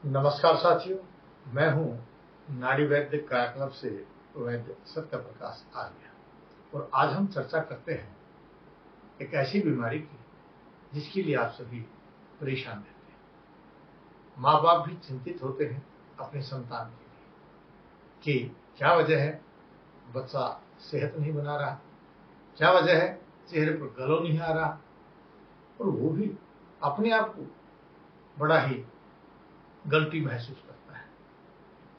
नमस्कार साथियों, मैं हूं नाड़ी वैद्य काया क्लब से वैद्य सत्य प्रकाश आर्य और आज हम चर्चा करते हैं एक ऐसी बीमारी की जिसके लिए आप सभी परेशान रहते हैं। माँ बाप भी चिंतित होते हैं अपने संतान के लिए कि क्या वजह है, बच्चा सेहत नहीं बना रहा, क्या वजह है, चेहरे पर ग्लो नहीं आ रहा, और वो भी अपने आप को बड़ा ही गलती महसूस करता है,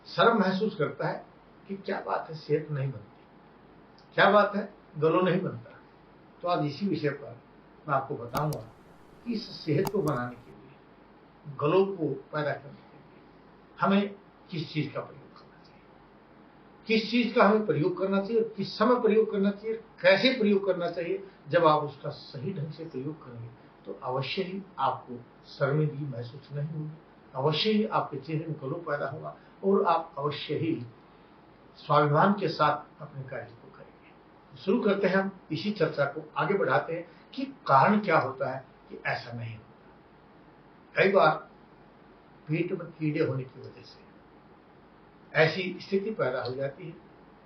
शर्म महसूस करता है कि क्या बात है, सेहत नहीं बनती, क्या बात है, ग्लो नहीं बनता। तो आज इसी विषय पर मैं आपको बताऊंगा कि इस सेहत को बनाने के लिए, ग्लो को पैदा करने के लिए हमें किस चीज का प्रयोग करना चाहिए, किस चीज का हमें प्रयोग करना चाहिए, किस समय प्रयोग करना चाहिए, कैसे प्रयोग करना चाहिए। जब आप उसका सही ढंग से प्रयोग करेंगे तो अवश्य ही आपको शर्मिंदगी महसूस नहीं होगी, अवश्य ही आपके चेहरे में ग्लो पैदा होगा और आप अवश्य ही स्वाभिमान के साथ अपने कार्य को करेंगे। शुरू करते हैं हम इसी चर्चा को आगे बढ़ाते हैं कि कारण क्या होता है कि ऐसा नहीं होता। कई बार पेट में कीड़े होने की वजह से ऐसी स्थिति पैदा हो जाती है,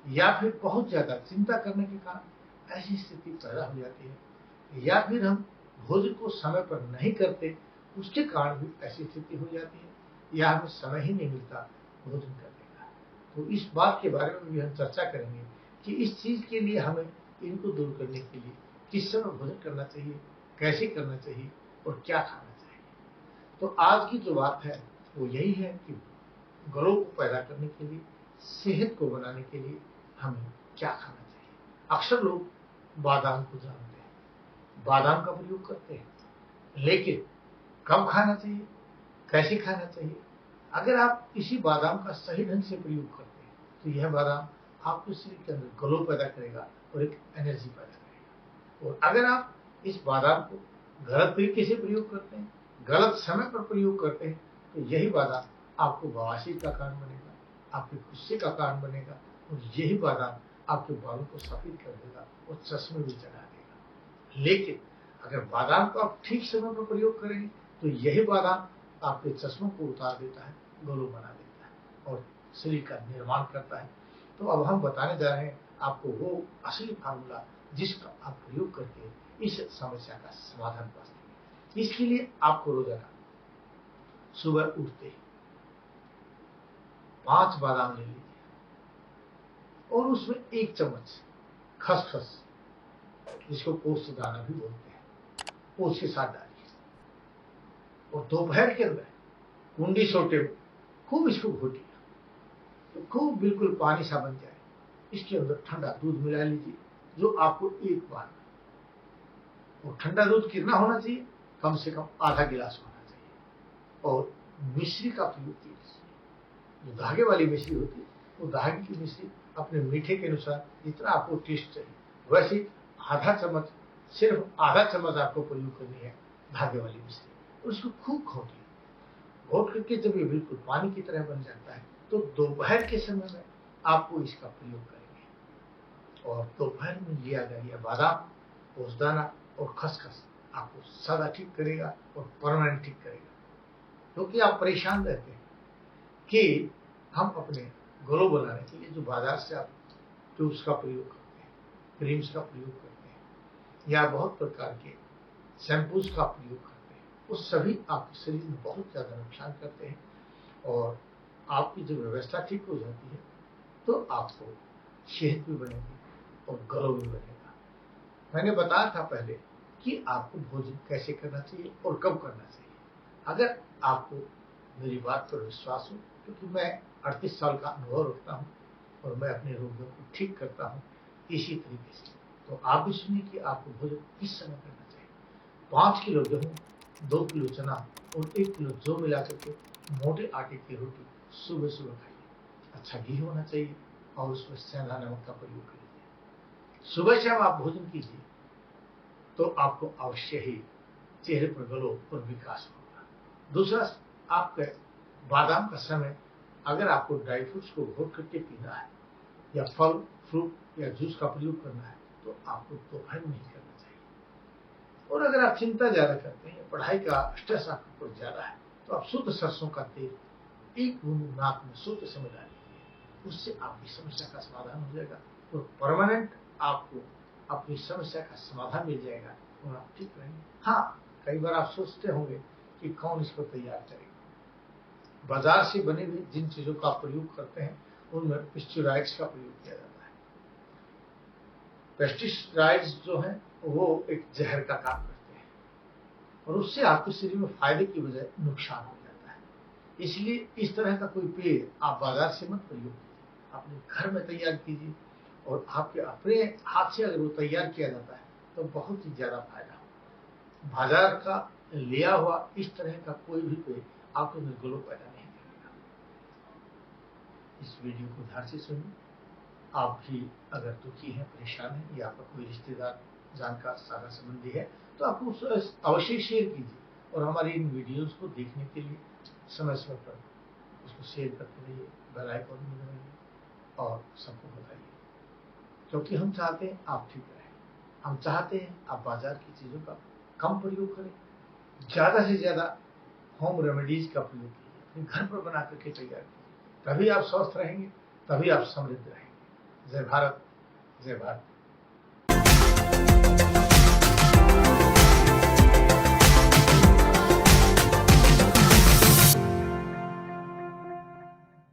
या फिर बहुत ज्यादा चिंता करने के कारण ऐसी स्थिति पैदा हो जाती है, या फिर हम भोजन को समय पर नहीं करते, उसके कारण भी ऐसी स्थिति हो जाती है, या हमें समय ही नहीं मिलता भोजन करने का। तो इस बात के बारे में भी हम चर्चा करेंगे कि इस चीज के लिए हमें इनको दूर करने के लिए किस समय भोजन करना चाहिए, कैसे करना चाहिए और क्या खाना चाहिए। तो आज की जो बात है वो यही है कि ग्लो को पैदा करने के लिए, सेहत को बनाने के लिए हमें क्या खाना चाहिए। अक्सर लोग बादाम को जानते हैं, बादाम का प्रयोग करते हैं, लेकिन कब खाना चाहिए, कैसे खाना चाहिए। अगर आप इसी बादाम का सही ढंग से प्रयोग करते हैं तो यह बादाम आपके शरीर के अंदर ग्लो पैदा करेगा और एक एनर्जी पैदा करेगा। और अगर आप इस बादाम को गलत तरीके से प्रयोग करते हैं, गलत समय पर प्रयोग करते हैं, तो यही बादाम आपको बवासीर का कारण बनेगा, आपके गुस्से का कारण बनेगा, और यही बादाम आपके बालों को सफेद कर देगा और चश्मे भी चढ़ा देगा। लेकिन अगर बादाम को आप ठीक समय पर प्रयोग करेंगे तो यही बादाम आपके चश्मों को उतार देता है, ग्लो बना देता है और शरीर का निर्माण करता है। तो अब हम बताने जा रहे हैं आपको वो असली फार्मूला जिसका आप प्रयोग करके इस समस्या का समाधान कर सकते हैं। इसके लिए आपको रोजाना सुबह उठते ही 5 बादाम ले लीजिए और उसमें 1 चम्मच खसखस, जिसको पोस्त दाना भी बोलते हैं, वो उसके साथ डालिए और दोपहर के अंदर कुंडी सोटे में खूब इसको घोटिए, तो खूब बिल्कुल पानी सा बन जाए। इसके अंदर ठंडा दूध मिला लीजिए, जो आपको 1 बार, और ठंडा दूध कितना होना चाहिए, कम से कम आधा गिलास होना चाहिए। और मिश्री का प्रयोग कीजिए, जो धागे वाली मिश्री होती है, वो धागे की मिश्री अपने मीठे के अनुसार जितना आपको टेस्ट चाहिए वैसे आधा चम्मच, सिर्फ आधा चम्मच आपको प्रयोग करनी है धागे वाली मिश्री। उसको खूब घोटिए, घोट करके जब ये बिल्कुल पानी की तरह बन जाता है तो दोपहर के समय में आपको इसका प्रयोग करेंगे। और दोपहर में लिया गया बादाम, पोस्तदाना और खसखस आपको सदा ठीक करेगा और परमानेंट ठीक करेगा। क्योंकि आप परेशान रहते हैं कि हम अपने ग्लो बनाने के लिए जो बाजार से आप ट्यूब्स का प्रयोग करते हैं, क्रीम्स का प्रयोग करते हैं, या बहुत प्रकार के शैम्पूज का प्रयोग करते हैं, वो सभी आपके शरीर में बहुत ज्यादा नुकसान करते हैं। और आपकी जब व्यवस्था ठीक हो जाती है तो आपको सेहत भी बनेगी और ग्लो भी बनेगा। मैंने बताया था पहले कि आपको भोजन कैसे करना चाहिए और कब करना चाहिए। अगर आपको मेरी बात पर विश्वास हो, क्योंकि मैं 38 साल का अनुभव रखता हूँ और मैं अपने रोगियों को ठीक करता हूँ इसी तरीके से, तो आप भी सुनिए कि आपको भोजन किस समय करना चाहिए। 5 किलो गेहूँ, 2 किलो चना और 1 किलो जौ मिला करके मोटे आटे की रोटी सुबह सुबह खाइए। अच्छा घी होना चाहिए और उसमें सेंधा नमक का प्रयोग करिए। सुबह शाम आप भोजन कीजिए तो आपको अवश्य ही चेहरे पर ग्लो और विकास होगा। दूसरा, आपके बादाम का समय, अगर आपको ड्राई फ्रूट्स को घोट करके पीना है या फल फ्रूट या जूस का प्रयोग करना है तो आपको दोपहर में ही करना चाहिए। और अगर आप चिंता ज्यादा करते हैं, पढ़ाई का स्ट्रेस आपके ऊपर ज्यादा है, तो आप शुद्ध सरसों का तेल एक बूंद नाक में सोते समय डालिए, उससे आपकी समस्या का समाधान हो जाएगा और परमानेंट आपको अपनी समस्या का समाधान मिल जाएगा और आप ठीक रहेंगे। हाँ, कई बार आप सोचते होंगे कि कौन इसको तैयार करेगा। बाजार से बने हुए जिन चीजों का प्रयोग करते हैं उनमें पेस्टिसाइड्स का प्रयोग किया जाता है। पेस्टिसाइड्स जो हैं वो एक जहर का काम करते हैं और उससे आपके शरीर में फायदे की बजाय नुकसान हो जाता है। इसलिए इस तरह का कोई पेय आप बाजार से मत प्रयोग कीजिए, अपने घर में तैयार कीजिए और आपके अपने हाथ से अगर वो तैयार किया जाता है तो बहुत ही ज्यादा फायदा होगा। बाजार का लिया हुआ इस तरह का कोई भी पेय आपको निर्गुण पैदा नहीं करेगा। इस वीडियो को ध्यान से सुनिए। आप भी अगर दुखी हैं, परेशान हैं या आपका कोई रिश्तेदार, जानकार, सागा संबंधी है तो आप उसे अवश्य शेयर कीजिए और हमारी इन वीडियोस को देखने के लिए समय समय पर उसको शेयर करते रहिए, बेल आइकन में दबाइए और सबको बताइए, क्योंकि हम चाहते हैं आप ठीक रहें। हम चाहते हैं आप बाजार की चीजों का कम प्रयोग करें, ज्यादा से ज्यादा होम रेमेडीज का प्रयोग कीजिए, अपने घर पर बना करके तैयार कीजिए, तभी आप स्वस्थ रहेंगे, तभी आप समृद्ध रहेंगे। जय भारत, जय भारत।